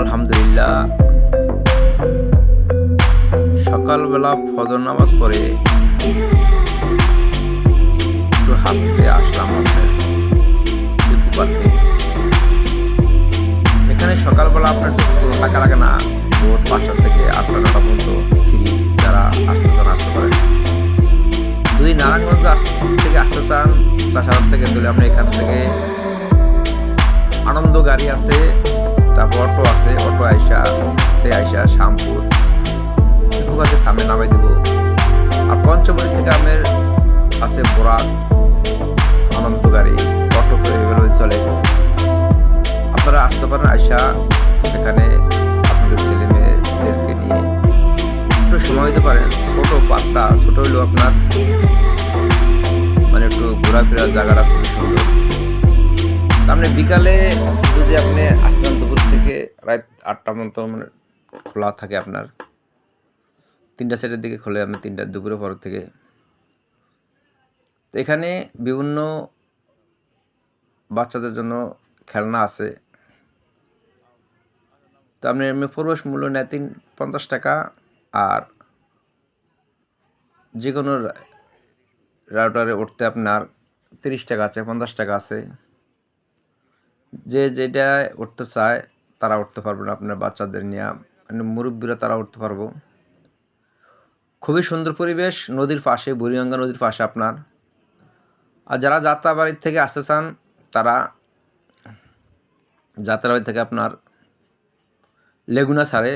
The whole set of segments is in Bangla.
আলহামদুলিল্লাহ, সকালবেলা ফজর নামাজ পড়ে একটু হাঁটতে আসলাম আপনার ইকো পার্কে। এখানে সকালবেলা আপনার কোনো টাকা লাগে না। ভোর ৫টা থেকে ৮টা-৯টা পর্যন্ত ফ্রি। যারা আসতে চান আসতে পারেন। যদি নারায়ণগঞ্জ থেকে আসতে চান বাসার থেকে, তাহলে আপনি এখান থেকে আনন্দ গাড়ি আছে, তারপর অটো আছে, অটো আইসা শ্যামপুর আছে, সামনে নামাই দেব। আর পঞ্চমড়ি থেকে আমের আছে বোরাক, আনন্দ গাড়ি, অটো এভাবে চলে। আপনারা আসতে পারেন, আইসা এখানে আপনাদের ছেলে মেয়েদেরকে নিয়ে একটু সময় দিতে পারেন। ছোট পাত্তা, ছোট হইলেও আপনার মানে একটু ঘোরাফেরার জায়গাটা খুবই সুন্দর। আপনি বিকালে যদি আপনি আসেন দুপুর থেকে রাত ৮টা পর্যন্ত মানে খোলা থাকে আপনার। ৩টা-৪টার দিকে খোলে, আপনি ৩টা দুপুরের পর থেকে। এখানে বিভিন্ন বাচ্চাদের জন্য খেলনা আছে। তো আপনি এমনি প্রবেশ মূল্য নেয় ৫০ টাকা। আর যে কোনো রাউটারে উঠতে আপনার ৩০ টাকা আছে, ৫০ টাকা আছে। যে যেটা উঠতে চায় তারা উঠতে পারবেন। আপনার বাচ্চাদের নিয়ে, মুরব্বীরা তারা উঠতে পারবো। খুবই সুন্দর পরিবেশ, নদীর পাশে, বুড়িগঙ্গা নদীর পাশে আপনার। আর যারা যাত্রাবাড়ি থেকে আসতে চান, তারা যাত্রাবাড়ি থেকে আপনার লেগুনা ছাড়ে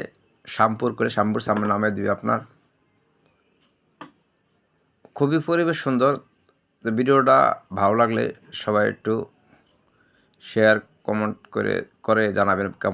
শ্যামপুর করে, শ্যামপুর সামনে নামে দিবে আপনার। খুবই পরিবেশ সুন্দর। ভিডিওটা ভালো লাগলে সবাই একটু শেয়ার কমেন্ট করে জানাবেন কেমন।